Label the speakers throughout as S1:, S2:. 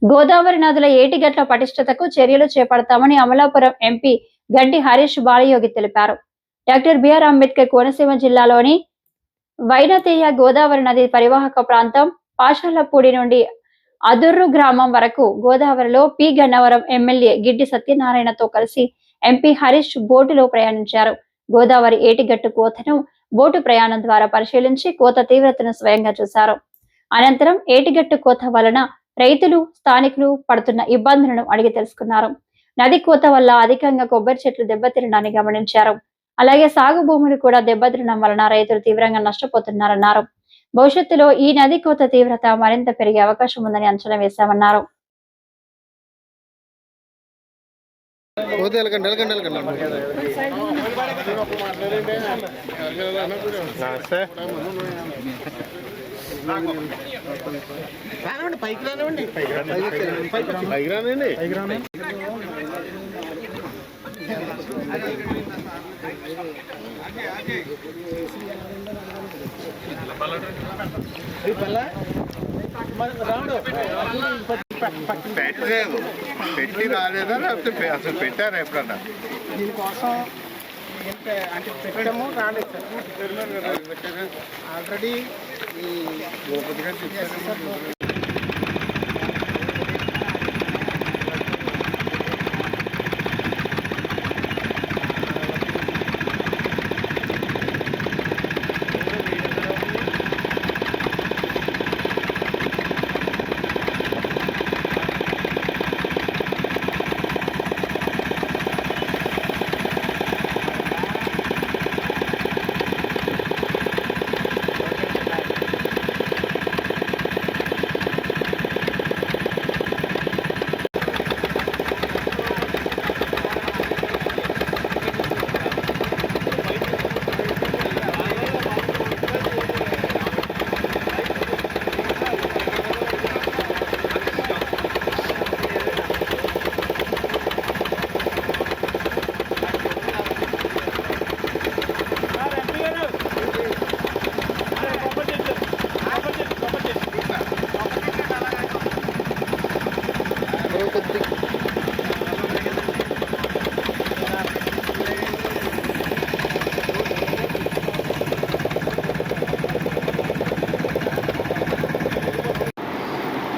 S1: గోదావరి నదుల ఏటిగట్ల పటిష్టతకు చర్యలు చేపడతామని అమలాపురం ఎంపీ గంటి హరీష్ బాలయోగి తెలిపారు. డాక్టర్ బిఆర్ అంబేద్కర్ కోనసీమ జిల్లాలోని వైనతేయ గోదావరి నది పరివాహక ప్రాంతం పాషాలపూడి నుండి అదుర్రు గ్రామం వరకు గోదావరిలో పి గన్నవరం ఎమ్మెల్యే గిడ్డి సత్యనారాయణతో కలిసి ఎంపీ హరీష్ బోటులో ప్రయాణించారు. గోదావరి ఏటిగట్టు కోతను బోటు ప్రయాణం ద్వారా పరిశీలించి కోత తీవ్రతను స్వయంగా చూశారు. అనంతరం ఏటిగట్టు కోత వలన రైతులు స్థానికులు పడుతున్న ఇబ్బందులను అడిగి తెలుసుకున్నారు. నది కోత వల్ల అధికంగా కొబ్బరి చెట్లు దెబ్బతినడాన్ని గమనించారు. అలాగే సాగు భూములు కూడా దెబ్బతినడం వలన రైతులు తీవ్రంగా నష్టపోతున్నారన్నారు. భవిష్యత్తులో ఈ నది కోత తీవ్రత మరింత పెరిగే అవకాశం ఉందని అంచనా వేశామన్నారు.
S2: పెట్టలేదు, పెట్టి రాలేదా లేకపోతే అసలు పెట్టారా ఎప్పుడన్నా?
S3: దీనికోసం అంటే పెట్టడము రాలేదు సార్. ఆల్రెడీ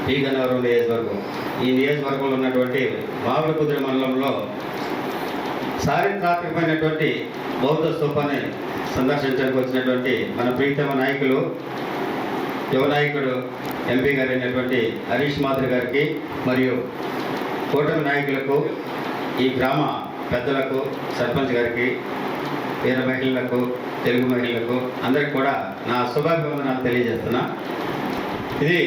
S4: పి గన్నవరం నియోజకవర్గం, ఈ నియోజకవర్గంలో ఉన్నటువంటి మామిడికుదురు మండలంలో చారిత్రాత్మకమైనటువంటి బౌద్ధ స్తూపాన్ని సందర్శించడానికి వచ్చినటువంటి మన ప్రీతమ నాయకులు, యువ నాయకుడు ఎంపీ గారు అయినటువంటి హరీష్ మాధురి గారికి మరియు కూటమి నాయకులకు, ఈ గ్రామ పెద్దలకు, సర్పంచ్ గారికి, వీర మహిళలకు, తెలుగు మహిళలకు అందరికి కూడా నా శుభాభివందనాలు తెలియజేస్తున్నా. ఇది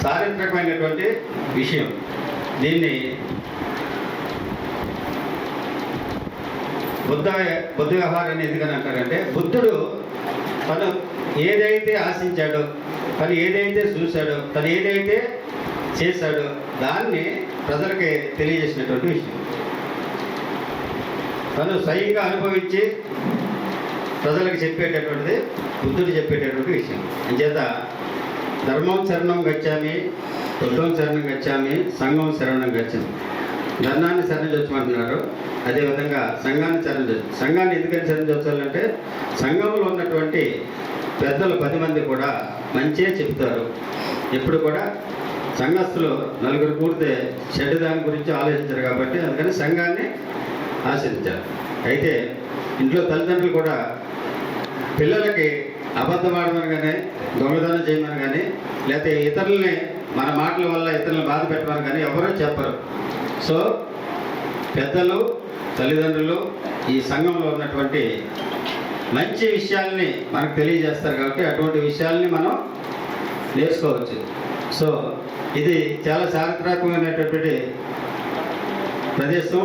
S4: చారిత్రకమైనటువంటి విషయం. దీన్ని బుద్ధ వ్యవహారాన్ని ఎందుకని అంటారంటే, బుద్ధుడు తను ఏదైతే ఆశించాడో, తను ఏదైతే చూశాడో, తను ఏదైతే చేశాడో దాన్ని ప్రజలకి తెలియజేసినటువంటి విషయం. తను స్వయంగా అనుభవించి ప్రజలకు చెప్పేటటువంటిది బుద్ధుడు చెప్పేటటువంటి విషయం. అంచేత ధర్మం శరణం గచ్చామి, బుద్ధం శరణం గచ్చామి, సంఘం శరణం గచ్చామి. ధర్మాన్ని శరణం చొచ్చమంటున్నారు, అదేవిధంగా సంఘాన్ని శరణం చొచ్చు. సంఘాన్ని ఎందుకని శరణం చొచ్చాలంటే, సంఘంలో ఉన్నటువంటి పెద్దలు 10 మంది కూడా మంచిగా చెప్తారు. ఎప్పుడు కూడా సంఘస్థులు నలుగురు కూడితే చెడ్డ దాని గురించి ఆలోచించారు కాబట్టి అందుకని సంఘాన్ని ఆశ్రయించారు. అయితే ఇంట్లో తల్లిదండ్రులు కూడా పిల్లలకి అబద్ధం ఆడమని కానీ, దొంగతనం చేయమని కానీ, లేకపోతే ఇతరులని మన మాటల వల్ల ఇతరులను బాధ పెట్టమని కానీ ఎవరూ చెప్పరు. సో పెద్దలు, తల్లిదండ్రులు ఈ సంఘంలో ఉన్నటువంటి మంచి విషయాల్ని మనకు తెలియజేస్తారు కాబట్టి అటువంటి విషయాల్ని మనం నేర్చుకోవచ్చు. సో ఇది చాలా చారిత్రాత్మకమైనటువంటి ప్రదేశం.